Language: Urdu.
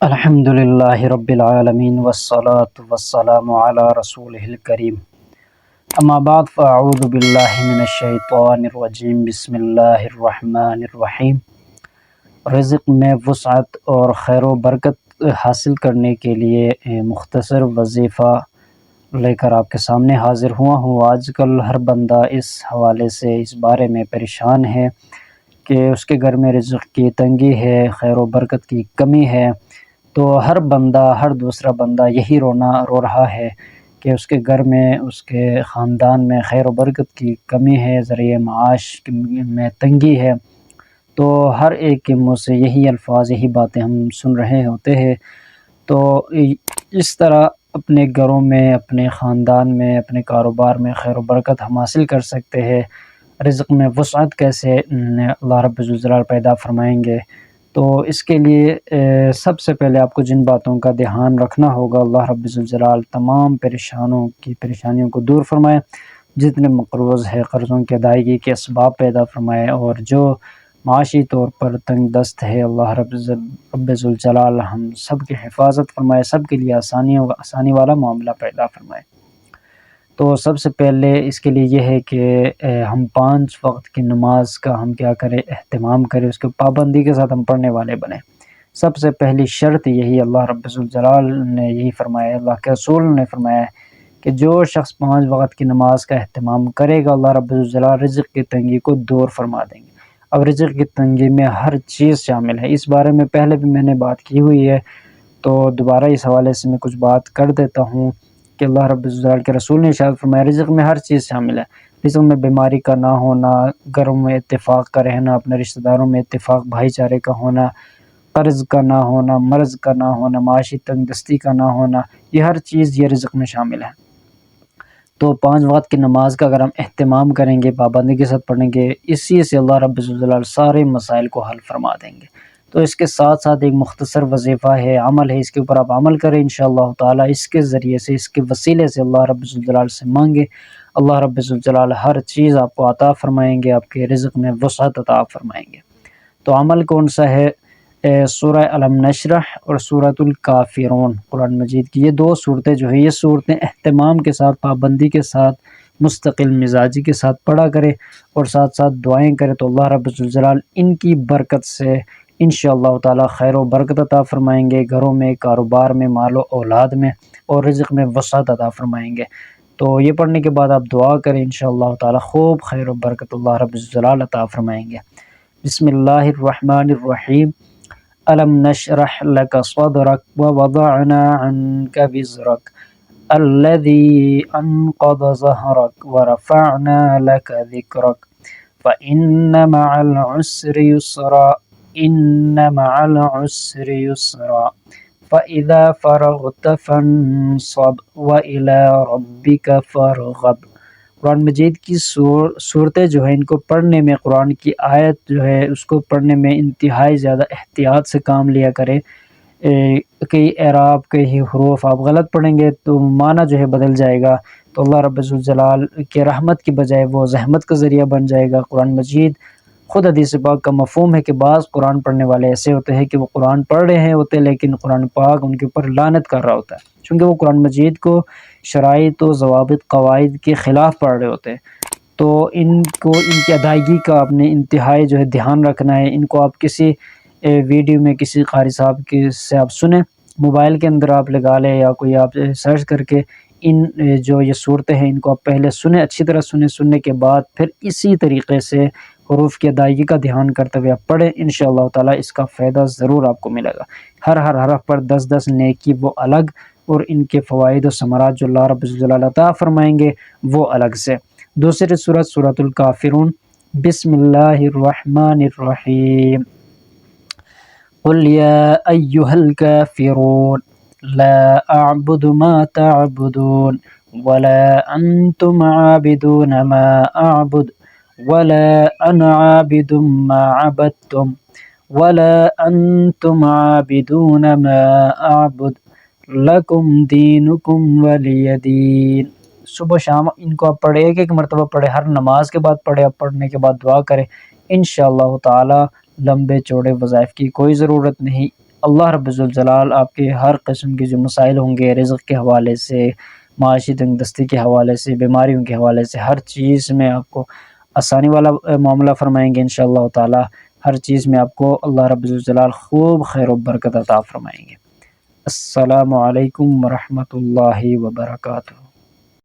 الحمد للہ رب العالمین والصلاة والسلام علی رسولہ الکریم، اما بعد فاعوذ باللہ من الشیطان الرجیم، بسم اللہ الرحمن الرحیم۔ رزق میں وسعت اور خیر و برکت حاصل کرنے کے لیے مختصر وظیفہ لے کر آپ کے سامنے حاضر ہوا ہوں۔ آج کل ہر بندہ اس حوالے سے اس بارے میں پریشان ہے کہ اس کے گھر میں رزق کی تنگی ہے، خیر و برکت کی کمی ہے۔ تو ہر بندہ، ہر دوسرا بندہ یہی رو رہا ہے کہ اس کے گھر میں، اس کے خاندان میں خیر و برکت کی کمی ہے، ذریعہ معاش میں تنگی ہے۔ تو ہر ایک کے منہ سے یہی الفاظ، یہی باتیں ہم سن رہے ہوتے ہیں۔ تو اس طرح اپنے گھروں میں، اپنے خاندان میں، اپنے کاروبار میں خیر و برکت ہم حاصل کر سکتے ہیں۔ رزق میں وسعت کیسے اللہ رب الجلال پیدا فرمائیں گے؟ تو اس کے لیے سب سے پہلے آپ کو جن باتوں کا دھیان رکھنا ہوگا، اللہ رب الجلال تمام پریشانیوں کو دور فرمائے، جتنے مقروض ہے قرضوں کی ادائیگی کے اسباب پیدا فرمائے، اور جو معاشی طور پر تنگ دست ہے اللہ رب الجلال ہم سب کی حفاظت فرمائے، سب کے لیے آسانی والا معاملہ پیدا فرمائے۔ تو سب سے پہلے اس کے لیے یہ ہے کہ ہم 5 وقت کی نماز کا ہم کیا کریں، اہتمام کریں، اس کے پابندی کے ساتھ ہم پڑھنے والے بنیں۔ سب سے پہلی شرط یہی اللہ رب الجلال نے یہی فرمایا، اللہ کے رسول نے فرمایا کہ جو شخص 5 وقت کی نماز کا اہتمام کرے گا، اللہ رب الجلال رزق کی تنگی کو دور فرما دیں گے۔ اب رزق کی تنگی میں ہر چیز شامل ہے، اس بارے میں پہلے بھی میں نے بات کی ہوئی ہے، تو دوبارہ اس حوالے سے میں کچھ بات کر دیتا ہوں کہ اللہ رب الجلال کے رسول نے ارشاد فرمایا رزق میں ہر چیز شامل ہے۔ رزق میں بیماری کا نہ ہونا، گھروں میں اتفاق کا رہنا، اپنے رشتہ داروں میں اتفاق، بھائی چارے کا ہونا، قرض کا نہ ہونا، مرض کا نہ ہونا، معاشی تنگ دستی کا نہ ہونا، یہ ہر چیز یہ رزق میں شامل ہے۔ تو 5 وقت کی نماز کا اگر ہم اہتمام کریں گے، پابندی کے ساتھ پڑھیں گے، اسی سے اللہ رب الجلال سارے مسائل کو حل فرما دیں گے۔ تو اس کے ساتھ ساتھ ایک مختصر وظیفہ ہے، عمل ہے، اس کے اوپر آپ عمل کریں انشاءاللہ تعالی، اس کے ذریعے سے، اس کے وسیلے سے اللہ رب الجلال سے مانگے، اللہ رب الجلال ہر چیز آپ کو عطا فرمائیں گے، آپ کے رزق میں وسعت عطا فرمائیں گے۔ تو عمل کون سا ہے؟ سورہ علم نشرح اور سورۃ الکافرون، قرآن مجید کی یہ 2 صورتیں جو ہیں، یہ صورتیں اہتمام کے ساتھ، پابندی کے ساتھ، مستقل مزاجی کے ساتھ پڑھا کرے اور ساتھ ساتھ دعائیں کرے، تو اللہ رب الجلال ان کی برکت سے انشاءاللہ تعالی خیر و برکت عطا فرمائیں گے، گھروں میں، کاروبار میں، مال و اولاد میں، اور رزق میں وسعت عطا فرمائیں گے۔ تو یہ پڑھنے کے بعد آپ دعا کریں، انشاءاللہ تعالی خوب خیر و برکت اللہ رب الجلال عطا فرمائیں گے۔ بسم اللہ الرحمن الرحیم۔ الم نشرح لک صدرک ووضعنا عنک وزرک الذی انقض ظہرک ورفعنا لک ذکرک فإن مع العسر یسرا ان مع العسر یسرا فإذا فرغت فانصب وإلى ربك فارغب۔ قرآن مجید کی صورتیں جو ہیں، ان کو پڑھنے میں، قرآن کی آیت جو ہے اس کو پڑھنے میں انتہائی زیادہ احتیاط سے کام لیا کرے۔ کئی اعراب، کئی حروف آپ غلط پڑھیں گے تو معنی جو ہے بدل جائے گا، تو اللہ رب الجلال کے رحمت کی بجائے وہ زحمت کا ذریعہ بن جائے گا۔ قرآن مجید خود حدیث پاک کا مفہوم ہے کہ بعض قرآن پڑھنے والے ایسے ہوتے ہیں کہ وہ قرآن پڑھ رہے ہیں ہوتے، لیکن قرآن پاک ان کے اوپر لعنت کر رہا ہوتا ہے، چونکہ وہ قرآن مجید کو شرائط و ضوابط، قواعد کے خلاف پڑھ رہے ہوتے ہیں۔ تو ان کی ادائیگی کا آپ نے انتہائی جو ہے دھیان رکھنا ہے۔ ان کو آپ کسی ویڈیو میں، کسی قاری صاحب سے آپ سنیں، موبائل کے اندر آپ لگا لیں، یا کوئی آپ سرچ کر کے ان جو یہ صورتیں ہیں ان کو آپ پہلے سنیں، اچھی طرح سنیں، سننے کے بعد پھر اسی طریقے سے حروف کی ادائیگی کا دھیان کرتے ہوئے آپ پڑھیں، انشاءاللہ تعالی اس کا فائدہ ضرور آپ کو ملے گا۔ ہر حرف پر 10 نیکی وہ الگ، اور ان کے فوائد و ثمرات جو اللہ رب الجلال عطا فرمائیں گے وہ الگ سے۔ دوسری سورۃ، سورۃ الکافرون۔ بسم اللہ الرحمن الرحیم۔ قل یا ایہا الکافرون لا اعبد ما تعبدون ولا انتم عابدون ما اعبد ولا انا عابد ما عبدتم ولا انتم عابدون ما اعبد لکم دینکم ولی دین۔ صبح شام ان کو آپ پڑھیں، ایک مرتبہ پڑھیں، ہر نماز کے بعد پڑھیں، آپ پڑھنے کے بعد دعا کریں، انشاءاللہ تعالی لمبے چوڑے وظائف کی کوئی ضرورت نہیں، اللہ رب الجلال آپ کے ہر قسم کے جو مسائل ہوں گے، رزق کے حوالے سے، معاشی تنگ دستی کے حوالے سے، بیماریوں کے حوالے سے، ہر چیز میں آپ کو آسانی والا معاملہ فرمائیں گے انشاءاللہ تعالی۔ ہر چیز میں آپ کو اللہ رب الجلال خوب خیر و برکت عطا فرمائیں گے۔ السلام علیکم ورحمۃ اللہ وبرکاتہ۔